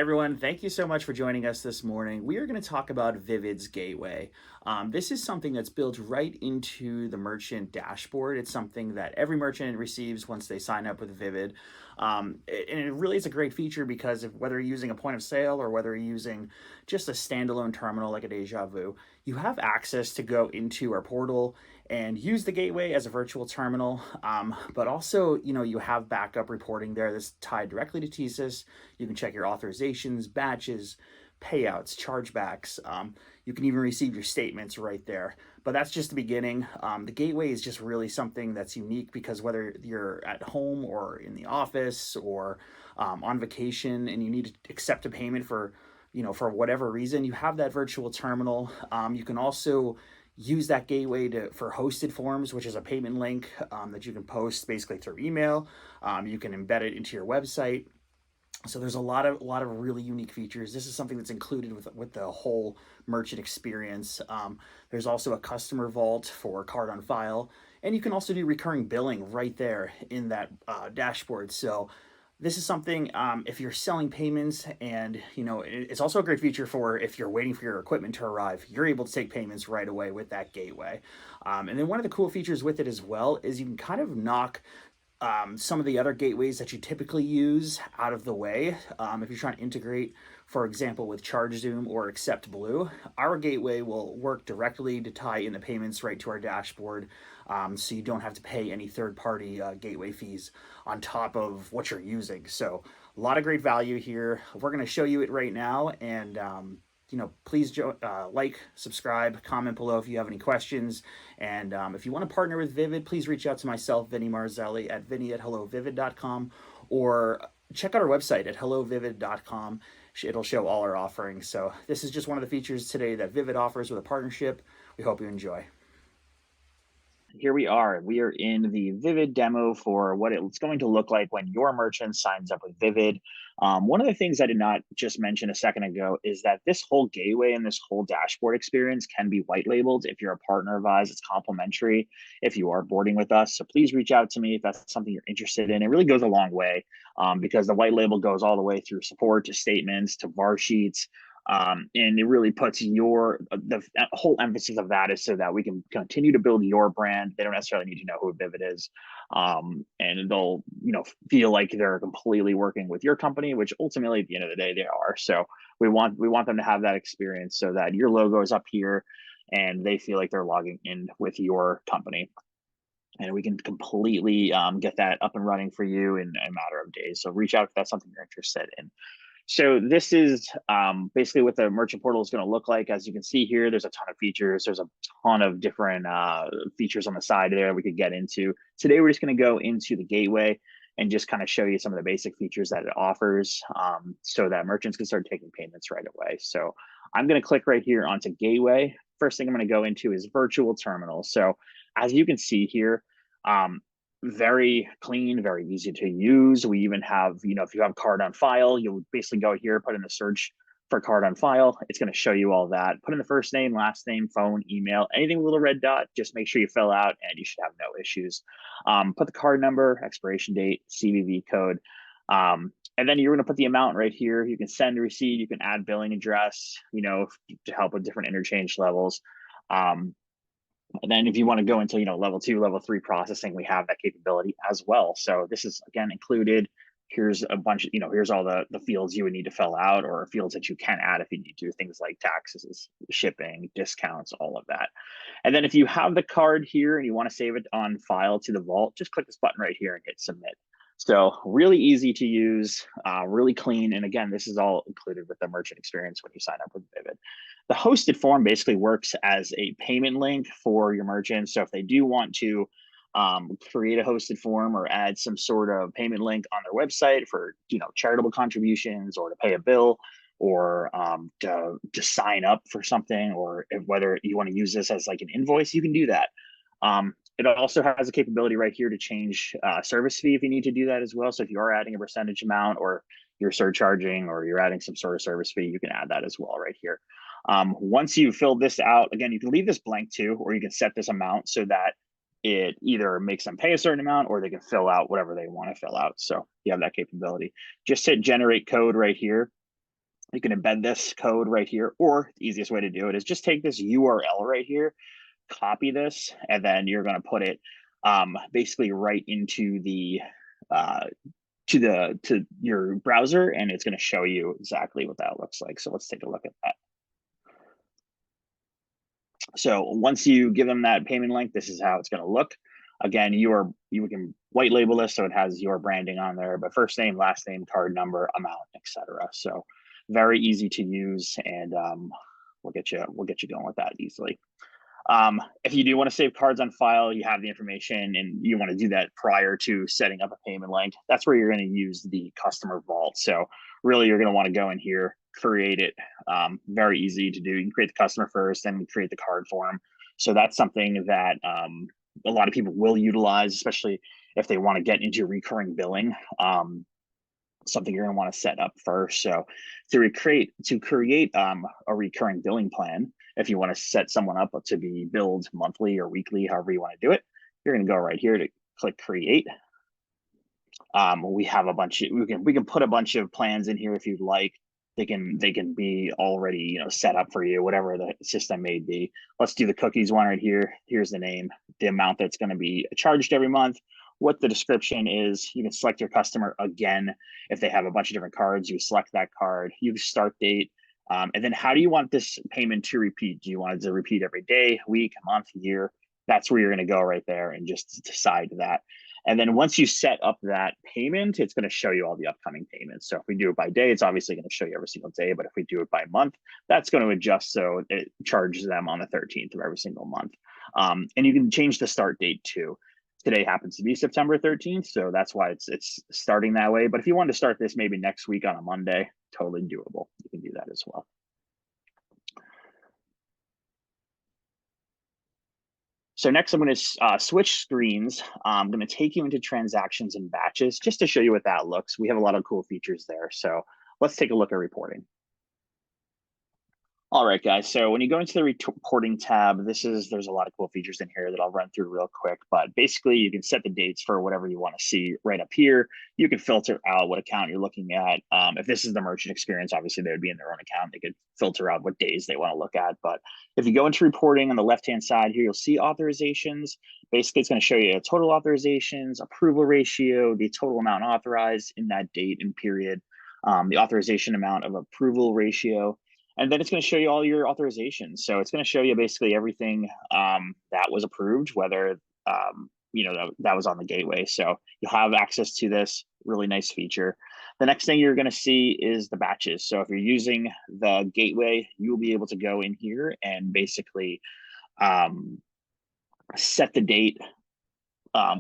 Hi, everyone. Thank you so much for joining us this morning. We are going to talk about Vivid's Gateway. This is something that's built right into the merchant dashboard. It's something that every merchant receives once they sign up with Vivid. And it really is a great feature because of whether you're using a point of sale or whether you're using just a standalone terminal like a Deja Vu, you have access to go into our portal and use the gateway as a virtual terminal. But also, you have backup reporting there that's tied directly to TSYS. You can check your authorizations, batches, payouts, chargebacks. You can even receive your statements right there. But that's just the beginning. The gateway is just really something that's unique because whether you're at home or in the office or on vacation and you need to accept a payment for whatever reason, you have that virtual terminal. You can also use that gateway for hosted forms, which is a payment link that you can post basically through email. You can embed it into your website. So there's a lot of really unique features. This is something that's included with the whole merchant experience. There's also a customer vault for card on file, and you can also do recurring billing right there in that dashboard. So this is something if you're selling payments, and it's also a great feature for if you're waiting for your equipment to arrive. You're able to take payments right away with that gateway. And then one of the cool features with it as well is you can kind of knock some of the other gateways that you typically use out of the way. If you're trying to integrate, for example, with ChargeZoom or Accept Blue, our gateway will work directly to tie in the payments right to our dashboard, so you don't have to pay any third-party gateway fees on top of what you're using. So a lot of great value here. We're going to show you it right now, and please like, subscribe, comment below if you have any questions. And if you want to partner with Vivid, please reach out to myself, Vinny Marzelli, at vinny@hellovivid.com, or check out our website at hellovivid.com. It'll show all our offerings. So this is just one of the features today that Vivid offers with a partnership. We hope you enjoy. Here we are. We are in the Vivid demo for what it's going to look like when your merchant signs up with Vivid. One of the things I did not just mention a second ago is that this whole gateway and this whole dashboard experience can be white labeled. If you're a partner of ours, it's complimentary if you are boarding with us. So please reach out to me if that's something you're interested in. It really goes a long way because the white label goes all the way through support to statements to VAR sheets. And it really puts the whole emphasis of that is so that we can continue to build your brand. They don't necessarily need to know who Vivid is, and they'll feel like they're completely working with your company, which ultimately at the end of the day they are. So we want them to have that experience so that your logo is up here and they feel like they're logging in with your company. And we can completely get that up and running for you in a matter of days. So reach out if that's something you're interested in. So this is basically what the merchant portal is going to look like. As you can see here, there's a ton of features. There's a ton of different features on the side there we could get into. Today, we're just going to go into the gateway and just kind of show you some of the basic features that it offers so that merchants can start taking payments right away. So I'm going to click right here onto gateway. First thing I'm going to go into is virtual terminal. So as you can see here, very clean, very easy to use. We even have, if you have card on file, you'll basically go here, put in the search for card on file. It's going to show you all that. Put in the first name, last name, phone, email, anything with a little red dot, just make sure you fill out and you should have no issues. Put the card number, expiration date, CVV code. And then you're going to put the amount right here. You can send a receipt, you can add billing address, to help with different interchange levels. And then if you want to go into, level 2, level 3 processing, we have that capability as well. So this is, again, included. Here's a bunch of, here's all the fields you would need to fill out, or fields that you can add if you need to, things like taxes, shipping, discounts, all of that. And then if you have the card here and you want to save it on file to the vault, just click this button right here and hit submit. So really easy to use, really clean. And again, this is all included with the merchant experience when you sign up with Vivid. The hosted form basically works as a payment link for your merchant. So if they do want to create a hosted form or add some sort of payment link on their website for charitable contributions or to pay a bill or to sign up for something, or whether you want to use this as like an invoice, you can do that. It also has a capability right here to change service fee if you need to do that as well. So if you are adding a percentage amount or you're surcharging or you're adding some sort of service fee, you can add that as well right here. Once you fill this out, again, you can leave this blank too, or you can set this amount so that it either makes them pay a certain amount or they can fill out whatever they want to fill out. So you have that capability. Just hit generate code right here. You can embed this code right here, or the easiest way to do it is just take this URL right here, copy this, and then you're going to put it basically right into the uh, to your browser, and it's going to show you exactly what that looks like. So let's take a look at that. So once you give them that payment link, this is how it's going to look. Again, you can white label this so it has your branding on there, but first name, last name, card number, amount, etc. So very easy to use, and we'll get you going with that easily. If you do want to save cards on file, you have the information and you want to do that prior to setting up a payment link, that's where you're going to use the customer vault. So really, you're going to want to go in here, create it. Very easy to do. You can create the customer first, then create the card for them. So that's something that a lot of people will utilize, especially if they want to get into recurring billing. Something you're going to want to set up first. So to create a recurring billing plan, if you want to set someone up to be billed monthly or weekly, however you want to do it, you're going to go right here to click create. We have a bunch of, we can put a bunch of plans in here if you'd like. They can be already set up for you, whatever the system may be. Let's do the cookies one right here. Here's the name, the amount that's going to be charged every month, what the description is. You can select your customer again. If they have a bunch of different cards, you select that card, you start date, and then how do you want this payment to repeat? Do you want it to repeat every day, week, month, year? That's where you're going to go right there and just decide that. And then once you set up that payment, it's going to show you all the upcoming payments. So if we do it by day, it's obviously going to show you every single day. But if we do it by month, that's going to adjust so it charges them on the 13th of every single month. And you can change the start date too. Today happens to be September 13th, so that's why it's starting that way. But if you want to start this maybe next week on a Monday, totally doable. You can do that as well. So next I'm going to switch screens. I'm going to take you into transactions and batches just to show you what that looks. We have a lot of cool features there. So let's take a look at reporting. All right, guys. So when you go into the reporting tab, there's a lot of cool features in here that I'll run through real quick. But basically, you can set the dates for whatever you want to see right up here. You can filter out what account you're looking at. If this is the merchant experience, obviously they would be in their own account. They could filter out what days they want to look at. But if you go into reporting on the left-hand side here, you'll see authorizations. Basically, it's going to show you total authorizations, approval ratio, the total amount authorized in that date and period, the authorization amount of approval ratio. And then it's going to show you all your authorizations. So it's going to show you basically everything that was approved, whether that was on the gateway. So you'll have access to this really nice feature. The next thing you're going to see is the batches. So if you're using the gateway, you'll be able to go in here and basically set the date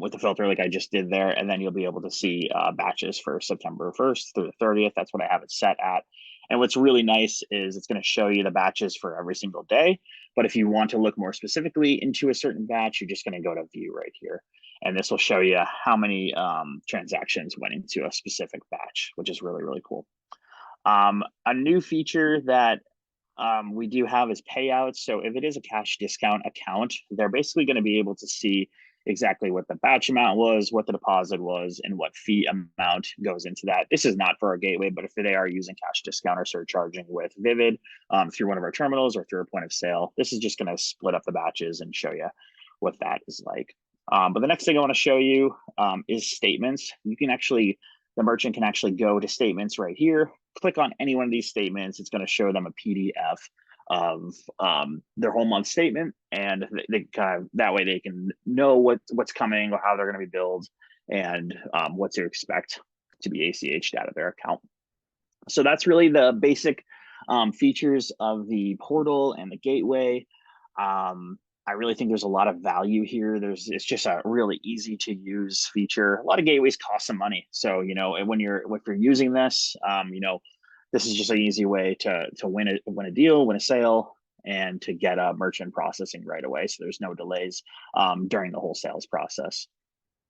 with the filter like I just did there, and then you'll be able to see batches for September 1st through the 30th. That's what I have it set at. And what's really nice is it's going to show you the batches for every single day. But if you want to look more specifically into a certain batch, you're just going to go to view right here. And this will show you how many transactions went into a specific batch, which is really, really cool. A new feature that we do have is payouts. So if it is a cash discount account, they're basically going to be able to see exactly what the batch amount was, what the deposit was, and what fee amount goes into that. This is not for our gateway, but if they are using cash discount or surcharging with Vivid through one of our terminals or through a point of sale, this is just going to split up the batches and show you what that is like. But the next thing I want to show you is statements. The merchant can actually go to statements right here, click on any one of these statements. It's going to show them a PDF of their whole month statement, and they kind of that way they can know what's coming or how they're going to be billed and what to expect to be ACH'd out of their account. So that's really the basic features of the portal and the gateway. I really think there's a lot of value here. It's just a really easy to use feature. A lot of gateways cost some money, so when you're using this, this is just an easy way to win a deal, win a sale, and to get a merchant processing right away. So there's no delays during the whole sales process.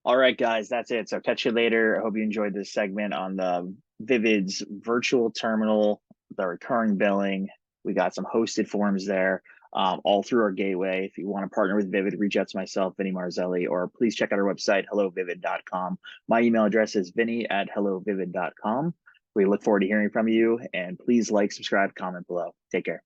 All right, guys, that's it. So catch you later. I hope you enjoyed this segment on the Vivid's virtual terminal, the recurring billing. We got some hosted forms there, all through our gateway. If you want to partner with Vivid, reach out to myself, Vinny Marzelli, or please check out our website, hellovivid.com. My email address is vinny@hellovivid.com. We look forward to hearing from you, and please like, subscribe, comment below. Take care.